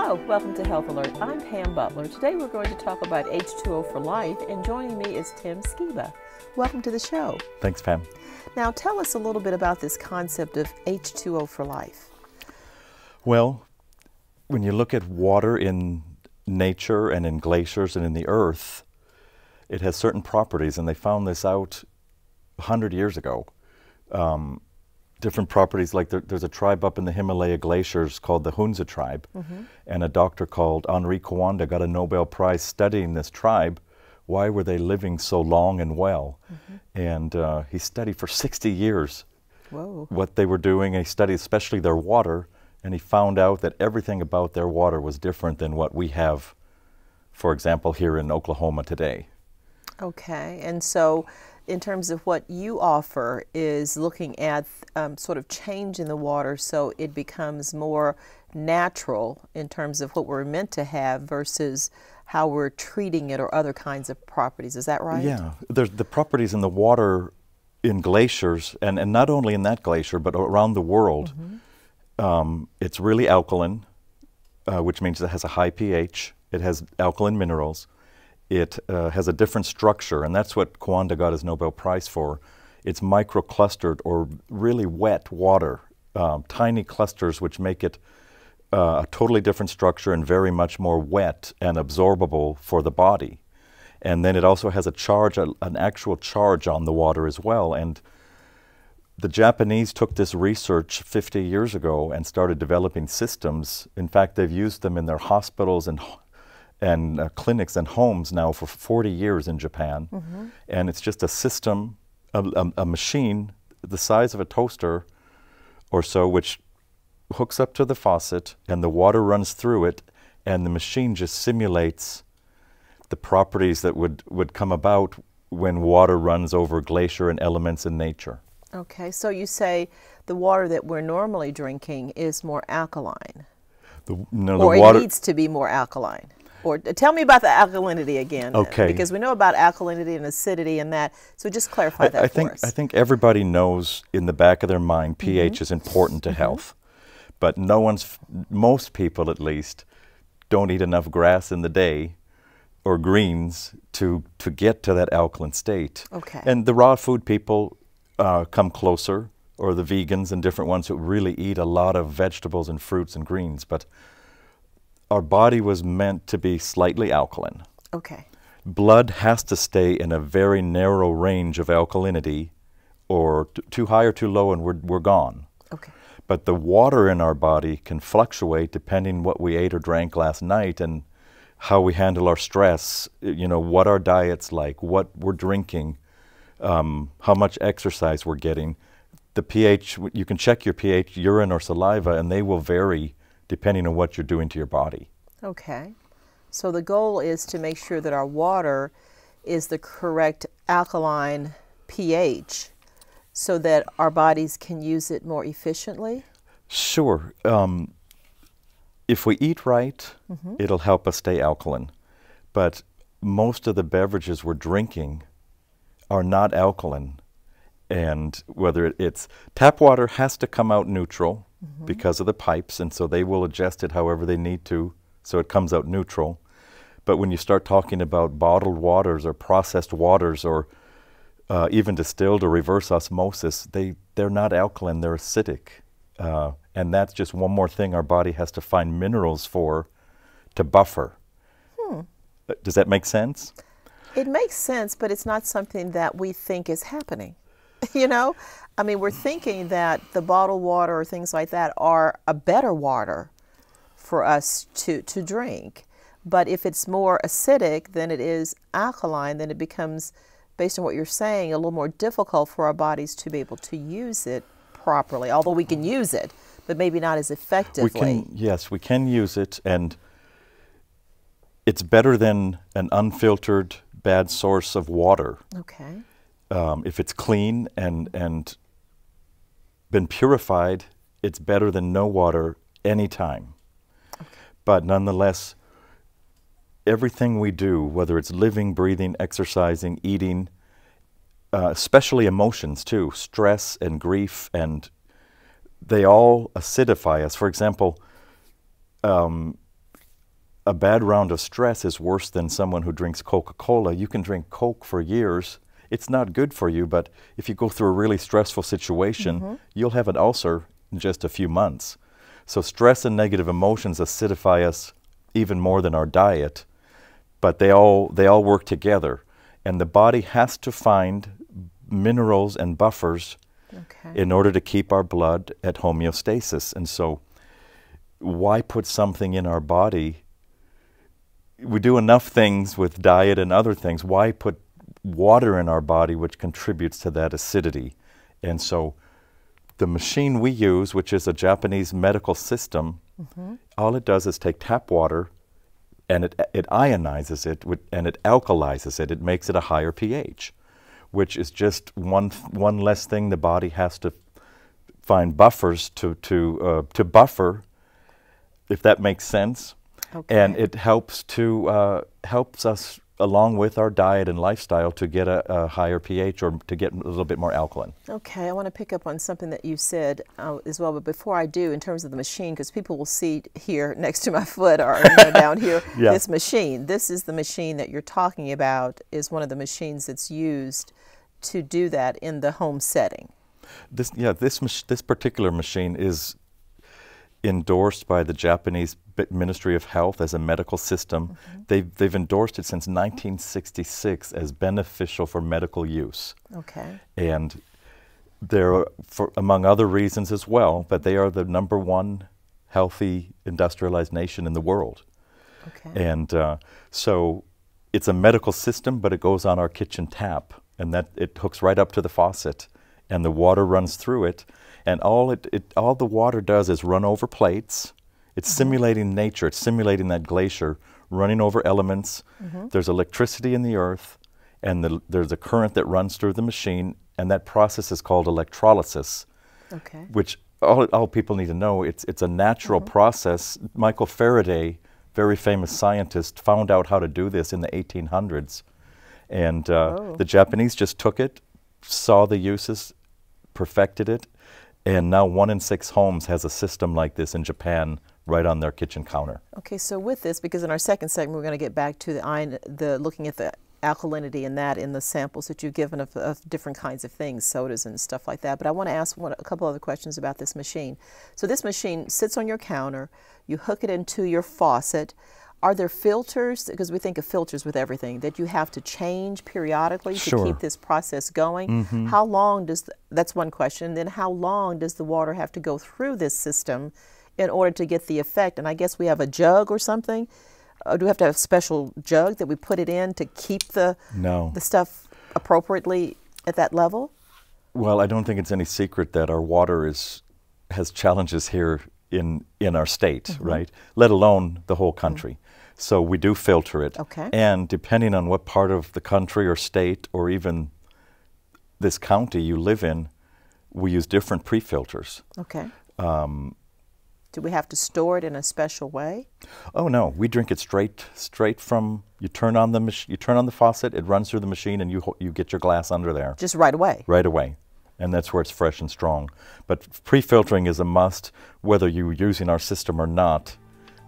Hello, welcome to Health Alert. I'm Pam Butler. Today we're going to talk about H2O for life, and joining me is Tim Skiba. Welcome to the show. Thanks, Pam. Now tell us a little bit about this concept of H2O for life. Well, when you look at water in nature and in glaciers and in the earth, it has certain properties, and they found this out 100 years ago. Different properties, like there's a tribe up in the Himalaya glaciers called the Hunza tribe, and a doctor called Henri Coanda got a Nobel Prize studying this tribe. Why were they living so long and well? And he studied for 60 years what they were doing, and he studied especially their water, and he found out that everything about their water was different than what we have, for example, here in Oklahoma today. Okay, and so in terms of what you offer is looking at sort of change in the water so it becomes more natural in terms of what we're meant to have versus how we're treating it or other kinds of properties. Is that right? Yeah, there's the properties in the water in glaciers, and not only in that glacier, but around the world. It's really alkaline, which means it has a high pH. It has alkaline minerals. It has a different structure, and that's what Coanda got his Nobel Prize for. It's microclustered or really wet water, tiny clusters which make it a totally different structure and very much more wet and absorbable for the body. And then it also has a charge, an actual charge on the water as well. And the Japanese took this research 50 years ago and started developing systems. In fact, they've used them in their hospitals and clinics and homes now for 40 years in Japan. And it's just a system, a machine the size of a toaster or so, which hooks up to the faucet and the water runs through it, and the machine just simulates the properties that would come about when water runs over glacier and elements in nature. Okay, so you say the water that we're normally drinking is more alkaline, or it needs to be more alkaline. Or tell me about the alkalinity again, because we know about alkalinity and acidity and that, so just clarify that for us. I think everybody knows in the back of their mind pH is important to health, but most people at least don't eat enough grass in the day or greens to get to that alkaline state. And the raw food people come closer, or the vegans and different ones who really eat a lot of vegetables and fruits and greens, but our body was meant to be slightly alkaline. Blood has to stay in a very narrow range of alkalinity, or too high or too low and we're gone. But the water in our body can fluctuate depending what we ate or drank last night and how we handle our stress, you know, what our diet's like, what we're drinking, how much exercise we're getting. The pH, you can check your pH, urine or saliva, and they will vary depending on what you're doing to your body. So the goal is to make sure that our water is the correct alkaline pH so that our bodies can use it more efficiently? Sure. If we eat right, it'll help us stay alkaline. But most of the beverages we're drinking are not alkaline. And whether it's tap water has to come out neutral because of the pipes, and so they will adjust it however they need to so it comes out neutral. But when you start talking about bottled waters or processed waters or even distilled or reverse osmosis, they're not alkaline, they're acidic. And that's just one more thing our body has to find minerals for to buffer. Does that make sense? It makes sense, but it's not something that we think is happening. You know, I mean, we're thinking that the bottled water or things like that are a better water for us to drink. But if it's more acidic than it is alkaline, then it becomes, based on what you're saying, a little more difficult for our bodies to be able to use it properly. Although we can use it, but maybe not as effectively. Yes, we can use it, and it's better than an unfiltered bad source of water. If it's clean and been purified, it's better than no water anytime. But nonetheless, everything we do, whether it's living, breathing, exercising, eating, especially emotions too, stress and grief, and they all acidify us. For example, a bad round of stress is worse than someone who drinks Coca-Cola. You can drink Coke for years. It's not good for you, but if you go through a really stressful situation, you'll have an ulcer in just a few months. So stress and negative emotions acidify us even more than our diet, but they all work together. And the body has to find minerals and buffers in order to keep our blood at homeostasis. And so why put something in our body? We do enough things with diet and other things. Why put water in our body which contributes to that acidity? And so the machine we use, which is a Japanese medical system, all it does is take tap water and it ionizes it and it alkalizes it. It makes it a higher pH, which is just one less thing the body has to find buffers to buffer, if that makes sense. And it helps us along with our diet and lifestyle to get a higher pH or to get a little bit more alkaline. Okay, I want to pick up on something that you said as well, but before I do, in terms of the machine, because people will see here next to my foot or down here, this machine. This is the machine that you're talking about, is one of the machines that's used to do that in the home setting. This particular machine is endorsed by the Japanese Ministry of Health as a medical system. They've endorsed it since 1966 as beneficial for medical use. And they're, among other reasons as well, but they are the #1 healthy industrialized nation in the world. And so it's a medical system, but it goes on our kitchen tap, and that it hooks right up to the faucet, and the water runs through it. And all the water does is run over plates. It's simulating nature. It's simulating that glacier running over elements. There's electricity in the earth, and there's a current that runs through the machine, and that process is called electrolysis, which all people need to know. It's a natural process. Michael Faraday, very famous scientist, found out how to do this in the 1800s. And the Japanese just took it, saw the uses, perfected it, and now 1 in 6 homes has a system like this in Japan right on their kitchen counter. Okay, so with this, because in our second segment we're going to get back to the looking at the alkalinity in the samples that you've given of different kinds of things, sodas and stuff like that. But I want to ask a couple other questions about this machine. So this machine sits on your counter, you hook it into your faucet. Are there filters, because we think of filters with everything, that you have to change periodically to keep this process going? How long that's one question, then how long does the water have to go through this system in order to get the effect? And I guess we have a jug or something. Do we have to have a special jug that we put it in to keep the stuff appropriately at that level? Well, I don't think it's any secret that our water has challenges here in our state, right? Let alone the whole country. So we do filter it. And depending on what part of the country or state or even this county you live in, we use different pre-filters. Do we have to store it in a special way? Oh no, we drink it straight from, you turn on the faucet, it runs through the machine, and you get your glass under there. Just right away? Right away. And that's where it's fresh and strong. But pre-filtering is a must, whether you're using our system or not,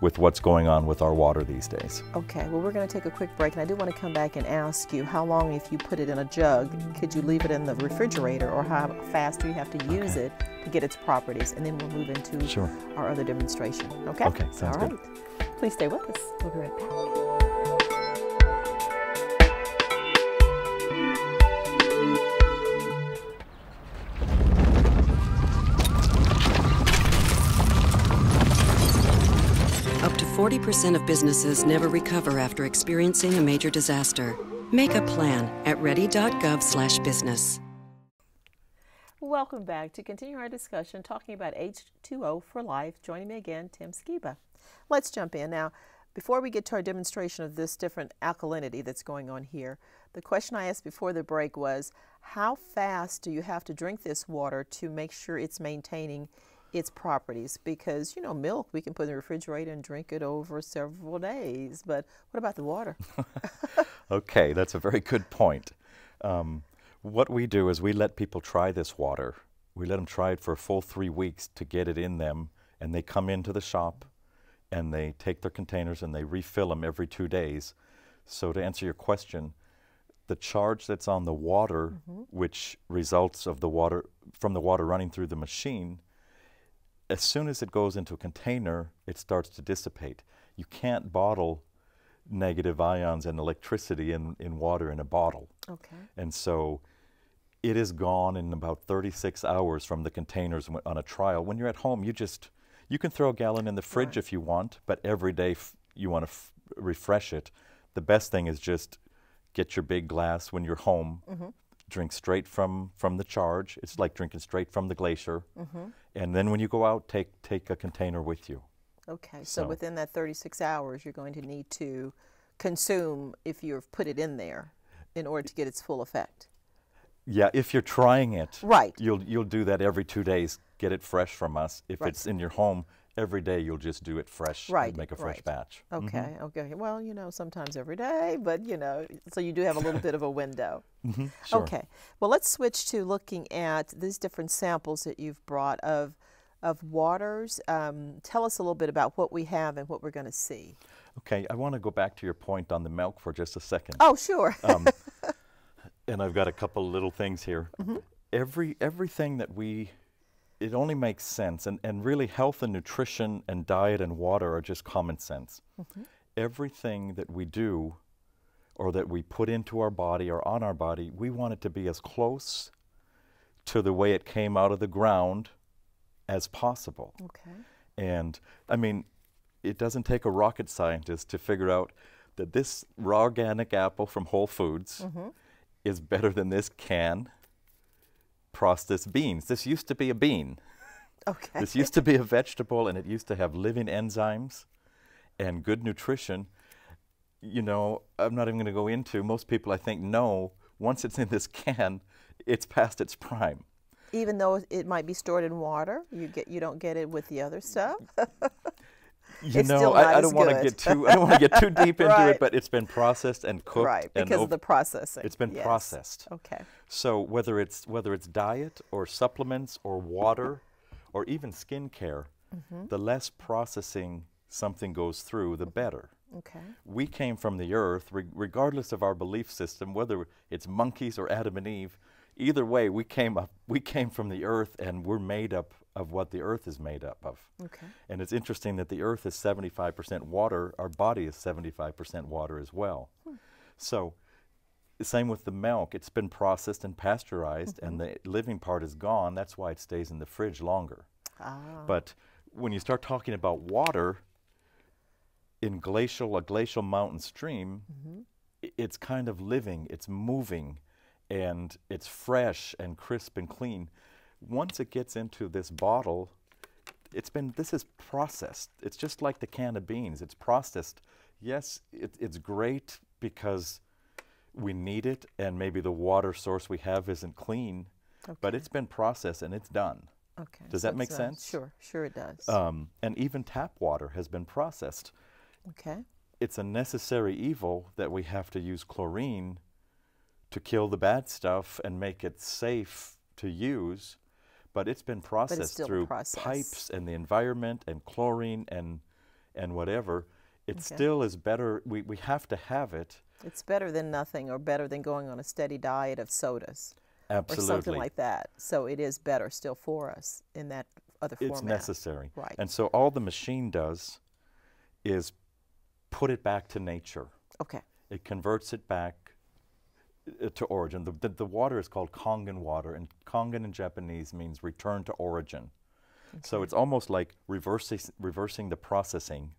with what's going on with our water these days. Okay, well, we're going to take a quick break, and I do want to come back and ask you how long, if you put it in a jug, could you leave it in the refrigerator, or how fast do you have to use it to get its properties? And then we'll move into our other demonstration. Okay? Okay, sounds good. All right. Please stay with us. We'll be right back. Up to 40% of businesses never recover after experiencing a major disaster. Make a plan at ready.gov/business. Welcome back to continue our discussion talking about H2O for life. Joining me again, Tim Skiba. Let's jump in. Now, before we get to our demonstration of this different alkalinity that's going on here, the question I asked before the break was, how fast do you have to drink this water to make sure it's maintaining its properties? Because, you know, milk we can put in the refrigerator and drink it over several days, but what about the water? Okay, that's a very good point. What we do is we let people try this water. We let them try it for a full 3 weeks to get it in them, and they come into the shop and they take their containers and they refill them every 2 days. So to answer your question, the charge that's on the water, which results of the water from the water running through the machine, as soon as it goes into a container, it starts to dissipate. You can't bottle negative ions and electricity in water in a bottle. Okay. And so it is gone in about 36 hours from the containers on a trial. When you're at home, you can throw a gallon in the fridge if you want, but every day you want to refresh it. The best thing is just get your big glass when you're home, drink straight from the charge. It's like drinking straight from the glacier. And then when you go out, take a container with you. Okay, so within that 36 hours, you're going to need to consume if you've put it in there in order to get its full effect. Yeah, if you're trying it, right, you'll do that every 2 days. Get it fresh from us. If it's in your home, every day you'll just do it fresh. Right, and make a fresh batch. Okay, okay. Well, you know, sometimes every day, but you know, so you do have a little bit of a window. Sure. Okay. Well, let's switch to looking at these different samples that you've brought of waters. Tell us a little bit about what we have and what we're going to see. Okay, I want to go back to your point on the milk for just a second. Oh, sure. And I've got a couple little things here. Everything that it only makes sense, and really health and nutrition and diet and water are just common sense. Everything that we do or that we put into our body or on our body, we want it to be as close to the way it came out of the ground as possible. Okay. And I mean, it doesn't take a rocket scientist to figure out that this raw organic apple from Whole Foods is better than this can processed beans. This used to be a bean. Okay. This used to be a vegetable, and it used to have living enzymes and good nutrition. You know, I'm not even going to go into, most people I think know, once it's in this can, it's past its prime. Even though it might be stored in water, you don't get it with the other stuff. You know, I don't want to get too deep into it, but it's been processed and cooked. Right, because of the processing. It's been processed. Okay. So whether it's diet or supplements or water or even skincare, the less processing something goes through, the better. Okay. We came from the earth, regardless of our belief system, whether it's monkeys or Adam and Eve. Either way, we came from the earth, and we're made up of what the earth is made up of. Okay. And it's interesting that the earth is 75% water. Our body is 75% water as well. So, same with the milk. It's been processed and pasteurized, and the living part is gone. That's why it stays in the fridge longer. But when you start talking about water in a glacial mountain stream, it's kind of living. It's moving. And it's fresh and crisp and clean. Once it gets into this bottle, this is processed. It's just like the can of beans. It's processed. Yes, it's great because we need it, and maybe the water source we have isn't clean, but it's been processed and it's done. Okay. Does that make sense? Sure it does. And even tap water has been processed. Okay. It's a necessary evil that we have to use chlorine to kill the bad stuff and make it safe to use, but it's been processed through pipes and the environment and chlorine and whatever. It still is better. We have to have it. It's better than nothing, or better than going on a steady diet of sodas. Absolutely. Or something like that. So it is better still for us in that other format. It's necessary. Right. And so all the machine does is put it back to nature. Okay. It converts it back to origin. The water is called Kangen water, and Kangen in Japanese means return to origin. Okay. So it's almost like reversing the processing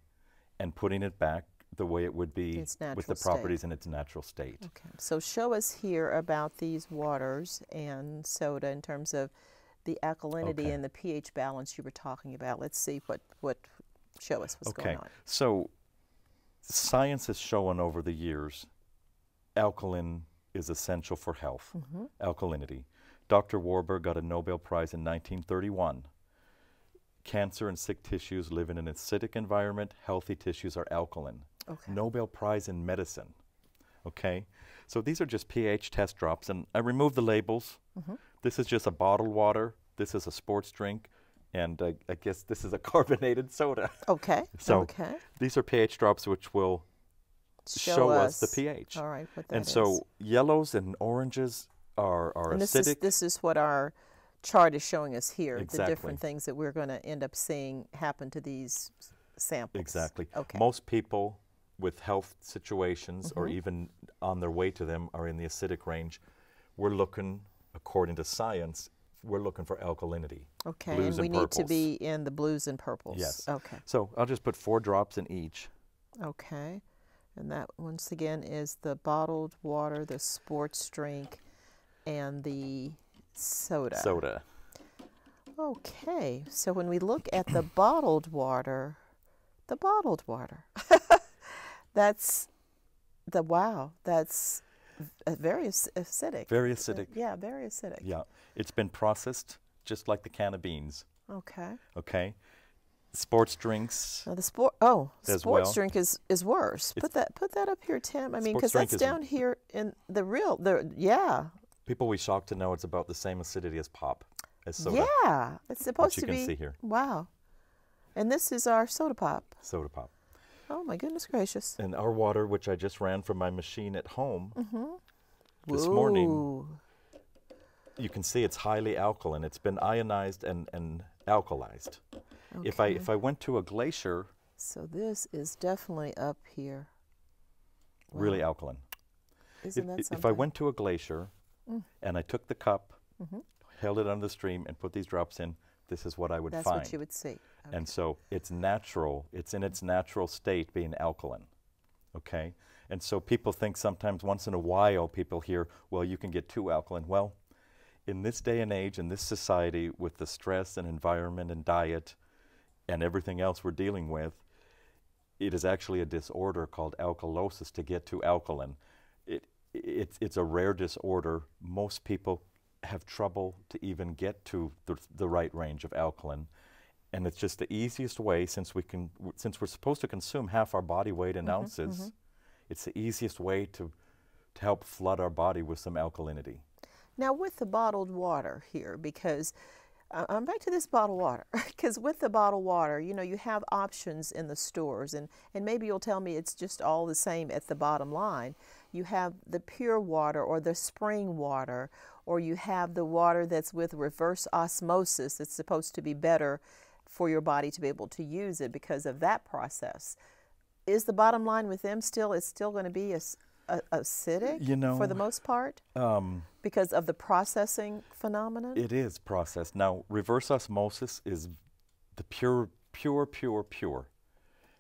and putting it back the way it would be with the properties in its natural state. Okay. So show us here about these waters and soda in terms of the alkalinity and the pH balance you were talking about. Let's see show us what's going on. So science has shown over the years alkaline is essential for health, alkalinity. Dr. Warburg got a Nobel Prize in 1931. Cancer and sick tissues live in an acidic environment. Healthy tissues are alkaline. Okay. Nobel Prize in medicine. Okay? So these are just pH test drops, and I removed the labels. This is just a bottled water. This is a sports drink. and I guess this is a carbonated soda. Okay. So okay. these are pH drops which will show us the pH. All right, what that and is. so yellows and oranges are and acidic. This is what our chart is showing us here, Exactly. the different things that we're going to end up seeing happen to these samples. Exactly. Okay. Most people with health situations or even on their way to them are in the acidic range. We're looking, according to science, we're looking for alkalinity. Okay, blues and we need to purples. be in the blues and purples. Yes. Okay. So I'll just put 4 drops in each. Okay. And that, once again, is the bottled water, the sports drink, and the soda. Soda. Okay. So when we look at the bottled water, that's that's very acidic. Very acidic. Yeah, very acidic. Yeah. It's been processed just like the can of beans. Okay. Okay. Sports drinks. Now the as sports well. drink is worse. Put that up here, Tim. I mean, Sports because drink that's is- down here in yeah. People will be shocked to know it's about the same acidity as pop, as soda. Yeah, it's supposed you to can be. see here. Wow. And this is our soda pop. Soda pop. Oh my goodness gracious. And our water, which I just ran from my machine at home this morning, Ooh. you can see it's highly alkaline. It's been ionized and alkalized. Okay. If I went to a glacier, So this is definitely up here. really alkaline. Isn't that something? If I went to a glacier and I took the cup, held it under the stream, and put these drops in, this is what I would That's find. what you would see. Okay. And so it's natural. It's in its natural state being alkaline. Okay? And so people think sometimes once in a while people hear, well, you can get too alkaline. Well, in this day and age, in this society, with the stress and environment and diet and everything else we're dealing with, it is actually a disorder called alkalosis to get too alkaline. It's a rare disorder. Most people have trouble to even get to the right range of alkaline. And it's just the easiest way, since we're supposed to consume half our body weight in ounces, it's the easiest way to help flood our body with some alkalinity. Now with the bottled water here, because I'm back to this bottled water, because with the bottled water, you know, you have options in the stores, and maybe you'll tell me it's just all the same at the bottom line. You have the pure water or the spring water, or you have the water that's with reverse osmosis. It's supposed to be better for your body to be able to use it because of that process. Is the bottom line with them still, it's still going to be acidic, You know, for the most part, because of the processing phenomenon? It is processed. Now, reverse osmosis is the pure,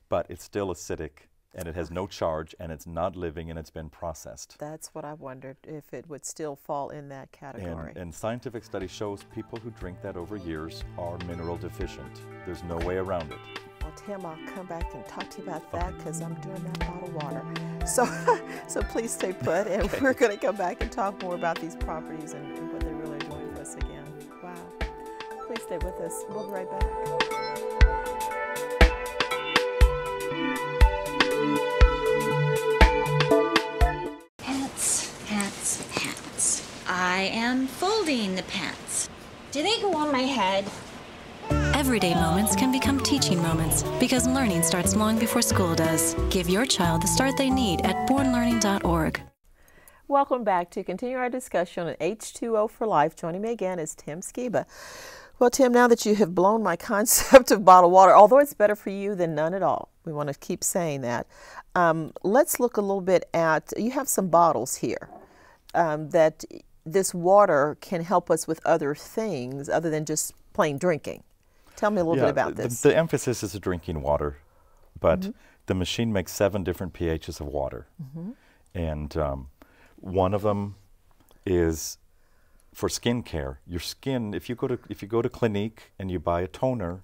but it's still acidic, and it has no charge, and it's not living, and it's been processed. That's what I wondered, if it would still fall in that category. And scientific study shows people who drink that over years are mineral deficient. There's no way around it. Well, Tim, I'll come back and talk to you about that because I'm doing that bottled water. So, so please stay put, and we're going to come back and talk more about these properties and what they're really doing for us again. Wow. Please stay with us. We'll be right back. Pants. I am folding the pants. Do they go on my head? Everyday moments can become teaching moments because learning starts long before school does. Give your child the start they need at bornlearning.org. Welcome back to continue our discussion on H2O for Life. Joining me again is Tim Skiba. Well, Tim, now that you have blown my concept of bottled water, although it's better for you than none at all, we want to keep saying that. Let's look a little bit at, you have some bottles here that this water can help us with other things other than just plain drinking. Tell me a little bit about this. The emphasis is drinking water, but the machine makes 7 different pHs of water. And one of them is for skin care. Your skin, if you go to Clinique and you buy a toner,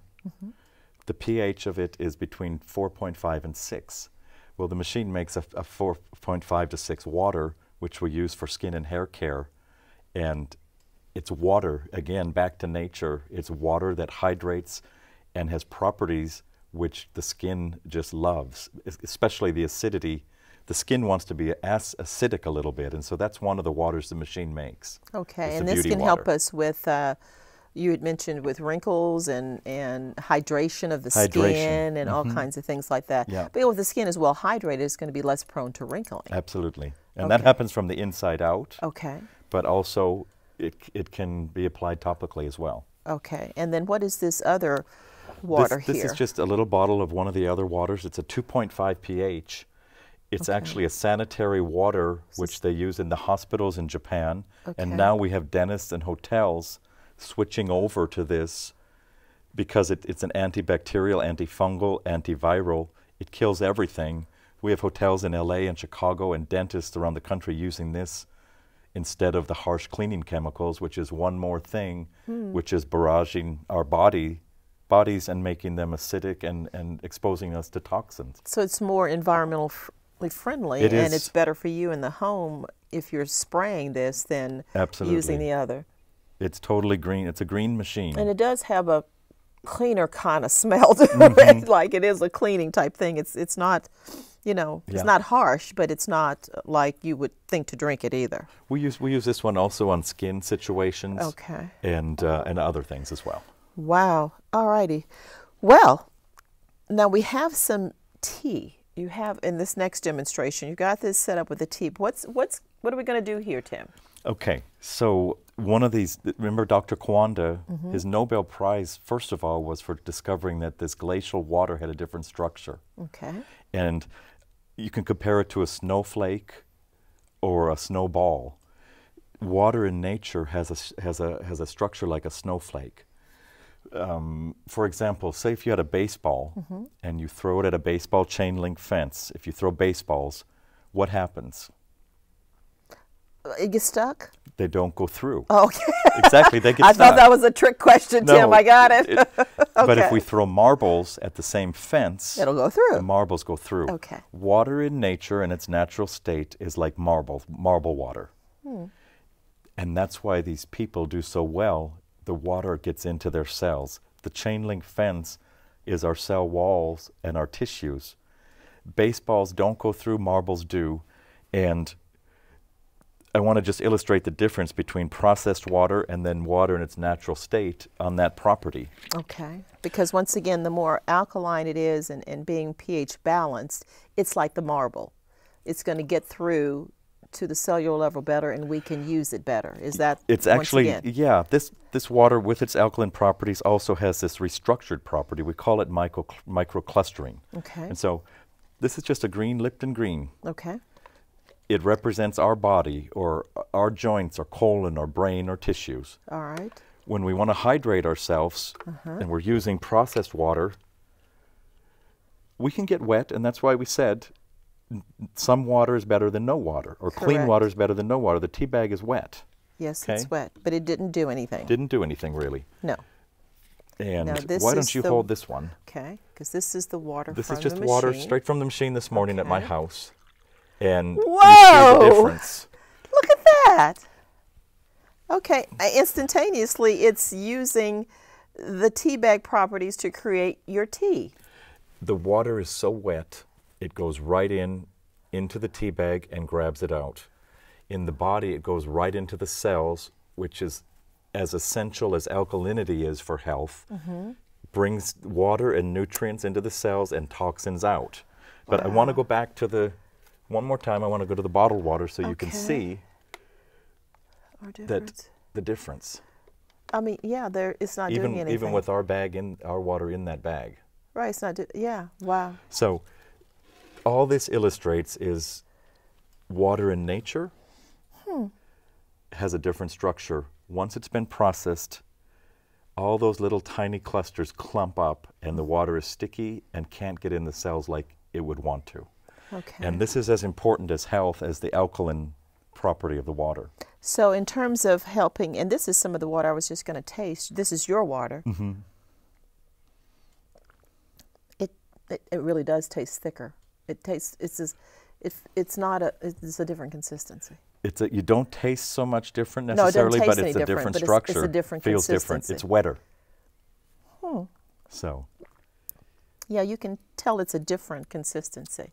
the pH of it is between 4.5 and 6. Well, the machine makes a 4.5 to 6 water, which we use for skin and hair care. And it's water, again, back to nature. It's water that hydrates and has properties which the skin just loves, especially the acidity. The skin wants to be acidic a little bit, and so that's one of the waters the machine makes. Okay, It's and the this beauty can help water. us with you had mentioned with wrinkles and hydration of the Hydration. skin and all kinds of things like that. Yeah. But if the skin is well hydrated, it's going to be less prone to wrinkling. Absolutely. And that happens from the inside out. Okay. But also it can be applied topically as well. Okay. And then what is this other water This here? is just a little bottle of one of the other waters. It's a 2.5 pH. It's actually a sanitary water which they use in the hospitals in Japan. And now we have dentists and hotels switching over to this because it's an antibacterial, antifungal, antiviral. It kills everything. We have hotels in LA and Chicago and dentists around the country using this instead of the harsh cleaning chemicals, which is one more thing, which is barraging our bodies and making them acidic and exposing us to toxins. So it's more environmentally friendly, It and is. it's better for you in the home if you're spraying this than using the other. It's totally green. It's a green machine. And it does have a cleaner kind of smell to it, like it is a cleaning type thing. It's not, you know, it's not harsh, but it's not like you would think to drink it either. We use this one also on skin situations. Okay. And other things as well. Wow. All righty. Well, now we have some tea. You have in this next demonstration. You got this set up with the tea. What are we going to do here, Tim? Okay. So one of these, remember Dr. Kwanda, his Nobel Prize, first of all, was for discovering that this glacial water had a different structure. Okay. And you can compare it to a snowflake or a snowball. Water in nature has a structure like a snowflake. For example, say if you had a baseball and you throw it at a baseball chain link fence, if you throw baseballs, what happens? It gets stuck? They don't go through. Oh, okay. Exactly, they get I stuck. thought that was a trick question, Tim. I got it. But if we throw marbles at the same fence, it'll go through. the marbles go through. Okay. Water in nature in its natural state is like marble water. And that's why these people do so well. The water gets into their cells. The chain link fence is our cell walls and our tissues. Baseballs don't go through, marbles do. And I want to just illustrate the difference between processed water and then water in its natural state on that property. Okay. Because once again, the more alkaline it is and being pH balanced, it's like the marble. It's going to get through to the cellular level better, and we can use it better. Is that It's once actually, again? yeah, this water with its alkaline properties also has this restructured property. We call it microclustering. Okay. And so this is just a green Lipton green. Okay. It represents our body or our joints or colon or brain or tissues. All right. When we want to hydrate ourselves and we're using processed water, we can get wet, and that's why we said some water is better than no water, or clean Correct. water is better than no water. The tea bag is wet. Yes, Okay. it's wet, but it didn't do anything. Didn't do anything really. No. And Now, this why is don't you the- hold this one? Okay, because this is the water This from is just the water machine. straight from the machine this morning at my Okay. house. And you see Whoa! the difference. Look at that. Okay, instantaneously it's using the tea bag properties to create your tea. The water is so wet, it goes right into the tea bag and grabs it out. In the body, it goes right into the cells, which is as essential as alkalinity is for health. Brings water and nutrients into the cells and toxins out. But I want to go back to one more time, I want to go to the bottled water so you can Okay. see Or that the difference. I mean, yeah, it's not doing anything. Even with our water in that bag. Right, it's not yeah, wow. So all this illustrates is water in nature has a different structure. Once it's been processed, all those little tiny clusters clump up and the water is sticky and can't get in the cells like it would want to. Okay. And this is as important as health as the alkaline property of the water. So in terms of helping, and this is some of the water I was just going to taste. This is your water. It really does taste thicker. It's a different consistency. You don't taste so much different No, it doesn't necessarily, taste but any it's a different, different but structure. it's a different Feels different. consistency. It's wetter. So Yeah, you can tell it's a different consistency.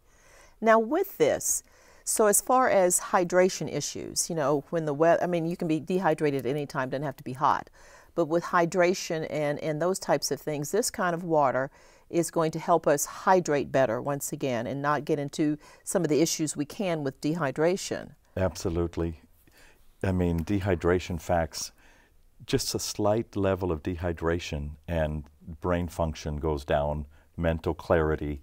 Now with this, so as far as hydration issues, you know, when the weather, I mean, you can be dehydrated at any time, doesn't have to be hot. but with hydration and those types of things, this kind of water is going to help us hydrate better once again and not get into some of the issues we can with dehydration. Absolutely. I mean, dehydration facts, just a slight level of dehydration and brain function goes down, mental clarity.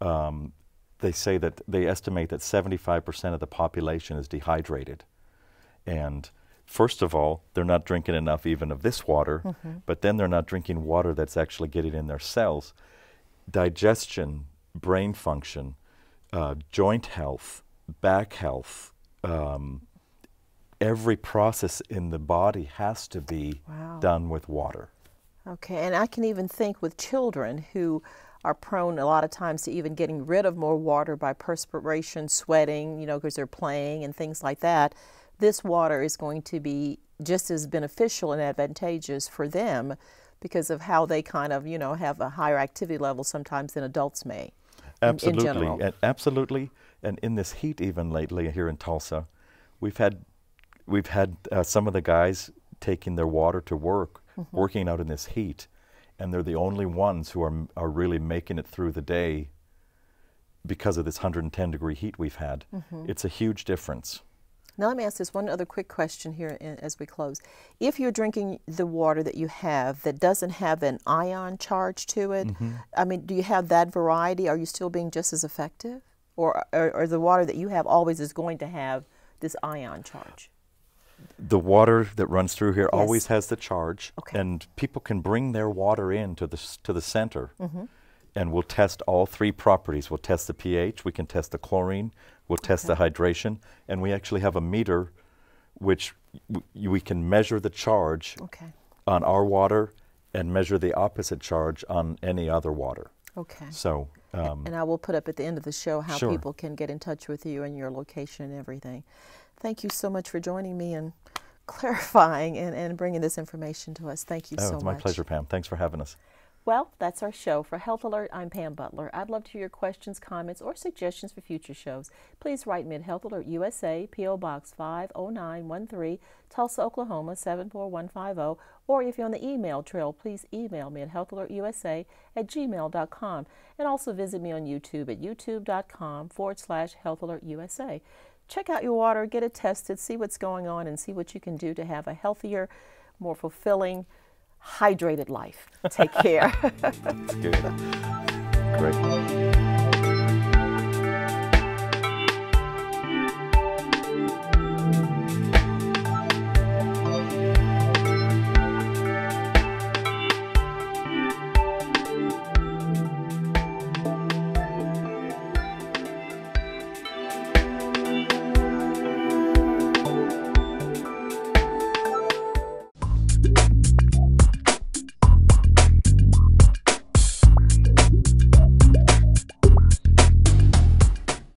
They say that they estimate that 75% of the population is dehydrated. And first of all, they're not drinking enough even of this water, but then they're not drinking water that's actually getting in their cells. Digestion, brain function, joint health, back health, every process in the body has to be done with water. Okay, and I can even think with children who are prone a lot of times to even getting rid of more water by perspiration, sweating, you know, because they're playing and things like that. This water is going to be just as beneficial and advantageous for them because of how they kind of, you know, have a higher activity level sometimes than adults may. Absolutely, in general. Absolutely. And in this heat even lately here in Tulsa, we've had some of the guys taking their water to work, working out in this heat, and they're the only ones who are really making it through the day because of this 110-degree heat we've had. It's a huge difference. Now let me ask this one other quick question here as we close. If you're drinking the water that you have that doesn't have an ion charge to it, I mean, do you have that variety? Are you still being just as effective? Or the water that you have always is going to have this ion charge? The water that runs through here always has the charge, and people can bring their water in to the center, and we'll test all three properties. We'll test the pH, we can test the chlorine, we'll test the hydration, and we actually have a meter which we can measure the charge on our water and measure the opposite charge on any other water. Okay. So, and I will put up at the end of the show how people can get in touch with you and your location and everything. Thank you so much for joining me and clarifying and bringing this information to us. Thank you so much. It's my pleasure, Pam. Thanks for having us. Well, that's our show. For Health Alert, I'm Pam Butler. I'd love to hear your questions, comments, or suggestions for future shows. Please write me at Health Alert USA, P.O. Box 50913, Tulsa, Oklahoma 74150. Or if you're on the email trail, please email me at healthalertusa@gmail.com. And also visit me on YouTube at youtube.com/healthalertusa. Check out your water, get it tested, see what's going on, and see what you can do to have a healthier, more fulfilling, hydrated life. Take care. That's good. Great.